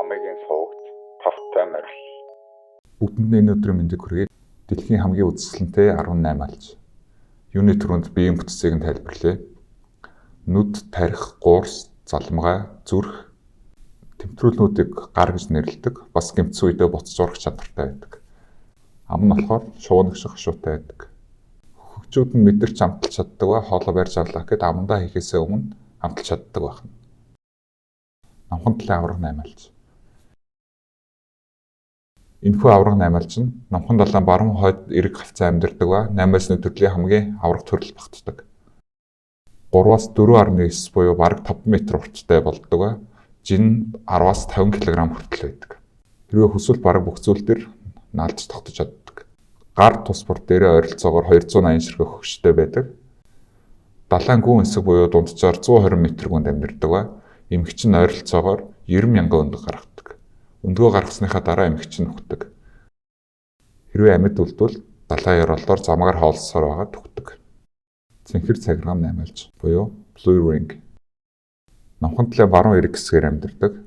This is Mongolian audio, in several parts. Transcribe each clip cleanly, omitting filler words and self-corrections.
хамгийн суугч тавтай морил. Бүгдэнд энэ өдрийн мэндийг хүргэе. Дэлхийн хамгийн үзэсгэлэнтэй 18 алж. Юуны төрөнд биеийн бүтцийг нь тайлбарлая. Нүд, тархи, гуурс, залмгай, зүрх тэмтрүүлнүүдийг гар гэж нэрлэдэг. Бас гэмтсэн үедээ буцаж урах чадвартай байдаг. Ам нь болохоор шуунагших шуутай байдаг. Хөгжүүд нь мэдэрч амталж чаддаг ба хоолой барьж авлаа гэхэд амандаа хийхээсээ өмнө амталж чаддаг байна. Намхан талын авраг 8 алж. Энэхүү авраг 8 алж нь намхан далайн баруун хойд эрэг хавцаа амьдардаг ба 8-аас төрлийн хамгийн авраг төрөл багтдаг. 3-аас 4.9 буюу бараг 5 м урттай болдог ба жин 10-аас 50 кг хүртэл байдаг. Хэрвээ хүсвэл бараг бүх зүйл дээр наалж тогтож чаддаг. Гар тус бүр дээрээ ойролцоогоор 280 ширхэг хөгштэй байдаг. Далайн гүн хэсэг буюу дунджаар 120 м гүнд амьдардаг ба эмэгч нь ойролцоогоор 90,000 өндөг гаргадаг. Өндгөө гаргасныхаа дараа эмэгч нь үхдэг. Хэрвээ амьд үлдвэл далайн ёроолоор замгаар хоолсоор байгаа түгдэг. Цэнхэр цагиргам 8 алж буюу blue ring. Намхан талын баруун эрэг хэсгээр амьдардаг.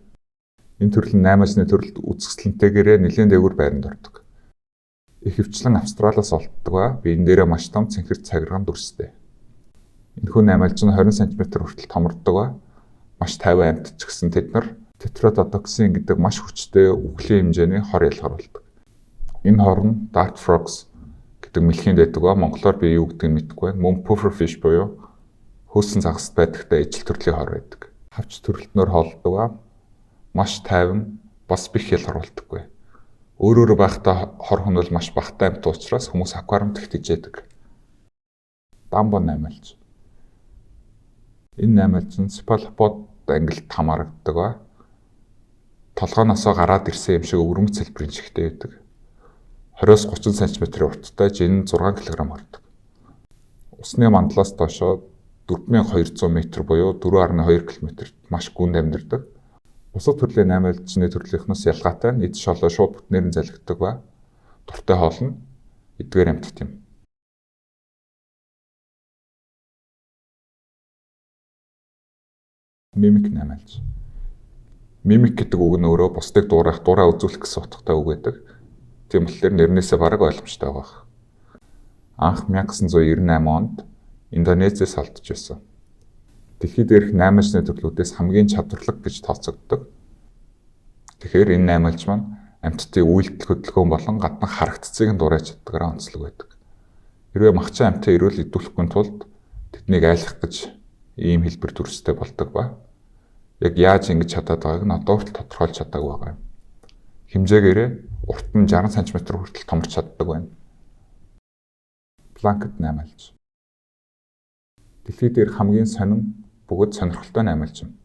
Энэ төрөл нь 8-аас төрөлд үзэсгэлэнтэйгээрээ нэлээд дээгүүр байранд ордог. Их хвчлэн Австралиас олддог ба биен дээрээ маш том цэнхэр цагиргам дүрстэй. Энэхүү 8 алж нь 20 см хүртэл томордог ба маш тайван амьтч гэсэн тэд нар тетродотоксин гэдэг маш хүчтэй үхлийн хэмжээний хор ялгар болдог. Энэ хор нь dart frogs гэдэг мэлхийн дэдэг ба монголоор би юу гэдгийг мэдэхгүй байна. Мөн pufferfish буюу хөөсөн загасд байдагтай ижил төрлийн хор байдаг. Хавч төрөлтнөр хоолдог ба маш тайван бас бих ялгар болдоггүй. Өөрөөр байхдаа хор хөнөөл маш багатай амьт учраас хүмүүс аквариумд тэгтээдэг. Дамбо 8 алж. Энэ 8 алж нь cephalopod ангилд хамаардаг ба толгойноосоо гараад ирсэн юм шиг өвөрмөц хэлбэрийн шигтэй байдаг. 20-30 см урттай жин 6 кг ордог. Усны мандлаас доошоо 4200 м буюу 4.2 км маш гүнд амьдардаг. Бусад төрлийн 8 алжны төрлийнхнээс ялгаатай нь эд шолоо шууд бүтнээр нь залгидаг ба дуртай хоол нь эдгээр амьтад юм. Мимик 8 алж. Мимик гэдэг үг нь өөрөө бусдыг дуурайх, дураа үзүүлэх гэсэн утгатай үг байдаг. Тийм болохоор нэрнээсээ бараг ойлгомжтой байгаа. Анх 1998 онд Индонезиэс алдж байсан. Дэлхийд дээрх 8 алжны төрлүүдээс хамгийн чадварлаг гэж тооцогддог. Тэгэхээр энэ 8 алж маань амьтдын үйлдэл хөдөлгөөн болон гаднах харагдцыг нь дурайж чаддагаараа онцлог байдаг. Хэрвээ махчин амьтад эрүүл идэвхрэхгүй тулд тэднийг айлах гэж ийм хэлбэр төрөстэй болдог ба яг яаж ингэж чадаад байгааг нь одоо хүртэл тодорхойлж чадаагүй байгаа юм. Хэмжээгээрээ урт нь 60 см хүртэл томорч чаддаг байна. Планкет 8 алж. Дэлхийд дээрх хамгийн сонин бөгөөд сонирхолтой 8 алж юм.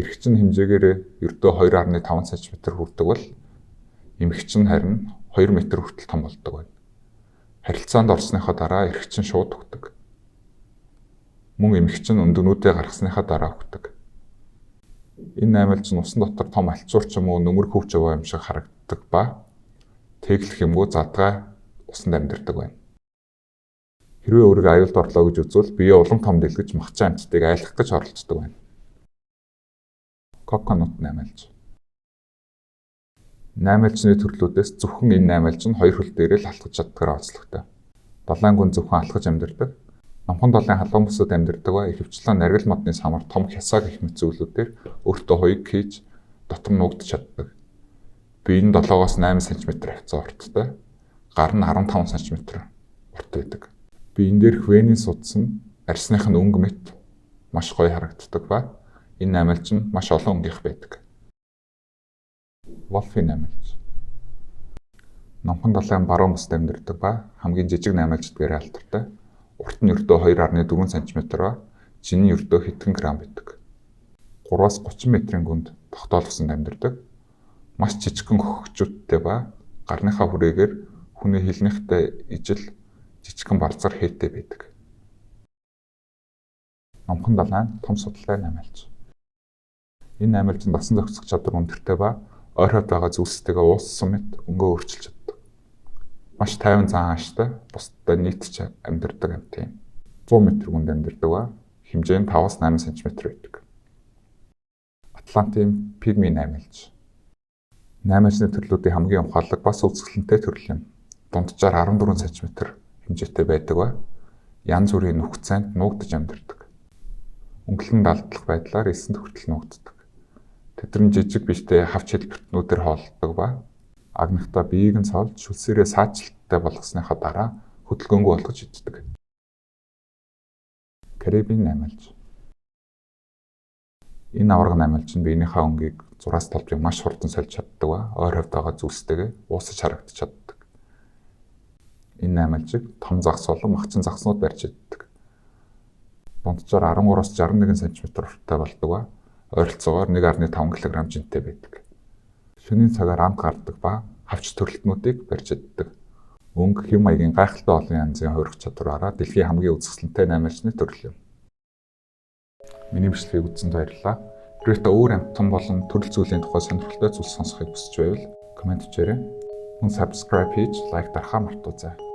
Эрэгч нь хэмжээгээрээ ердөө 2.5 см хүрдэг бол эмэгч нь харин 2 м хүртэл том болдог байна. Харилцаанд орсныхоо дараа эрэгч нь шууд үхдэг. Мөн эмэгч нь өндөгнүүдээ гаргасныхаа дараа үхдэг. Энэ 8 алж нь усан дотор том альцуур ч юм уу нөмөр хөвч яваа юм шиг харагддаг ба тэглэх юмгүй задгай усанд амьдардаг байна. Хэрвээ өөрийгөө аюулд орлоо гэж үзвэл бие улам том дэлгэж махчин амьтдыг айлах гэж оролддог байна. Коконут 8 алж. 8 алжны төрлүүдээс зөвхөн энэ 8 алж нь хоёр хөл дээрээ л алхаж чаддгаар онцлогтой. Далайн гүн зөвхөн алхаж амьдардаг. Намхан далайн халуун бүсэд амьдардаг ба ихэвчлэн наргил модны самар том хясаа гэх мэт зүйлүүдээр өөртөө хоёг хийж дотор нуугдж чаддаг. Бие нь 7-оос 8 см хавцаа урттай, гар нь 15 см урт байдаг. Биен дээрх венийн судас нь арсных нь өнгө мэт маш гоё харагддаг ба энэ 8 алж нь маш олон өнгийнх байдаг. Wolfie 8 алж. Намхан далайн баруун бүсэд амьдардаг ба хамгийн жижиг 8 алждгээр алдартай. Урт нь ердөө 2.4 см ба жин нь ердөө хэдхэн грамм байдаг. 3-аас 30 м-ийн гүнд тогтоолгосонд амьдардаг. Маш жижигхэн хөгжүүдтэй ба гарныхаа хүрээгээр хүний хилнийхтэй ижил жижигхэн барзар хээтэй байдаг. Намхан далайн том судалтай 8 алж. Энэ 8 алж нь дасан зохицох чадвар өндөртэй ба ойр хавьд байгаа зүйлстэйгээ ууссан мэт өнгөө өөрчилж чаддаг. Маш тайван зан ааштай бусдад нийтч амьдардаг амьт юм. 100 м гүнд амьдардаг ба хэмжээ нь 5-аас 8 см байдаг. Атлантын пигми наймалж. Наймаачны төрлүүдийн хамгийн ухаалаг бас үзэсгэлэнтэй төрөл юм. Дунджаар 14 см хэмжээтэй байдаг ба янз бүрийн нөхцөнд нуугдаж амьдардаг. Өнгөлн далдлах байдлаар 9-нд хүртэл нуугддаг. Тэд нар жижиг биштэй хавч хэлбэртнүүдээр хооллдог ба агнахта биеийг нь цолж шүлсээрээ саачлалттай болгосныхаа дараа хөдөлгөөнгүй болгож иддэг. Карибын наймалж. Энэ аварга наймалж нь биенийхээ өнгийг зураас толбыг маш хурдан сольж чаддаг ба ойр хавьд байгаа зүйлстэйгээ уусаж харагдаж чаддаг. Энэ наймалжийг том загас болон махчин загаснууд барьж иддэг. Дунджаар 13-аас 61 см урттай болдог ба ойролцоогоор 1.5 кг жинтэй байдаг. Шөнийн цагаар амт гардаг ба хавч төрөлтнүүдийг барьж иддэг. Өнгө хэм маягийн гайхалтай олон янзын хувирах чадвараараа дэлхийн хамгийн үзэсгэлэнтэй наймаачны төрөл юм. Миний бичлэгийг үзсэнд баярлалаа. Хэрвээ та өөр амттан болон төрөл зүйлийн тухай сонирхолтой зүйл сонсохыг хүсэж байвал комент бичээрэй. Мөн subscribe хийж лайк дарахаа мартаоцай.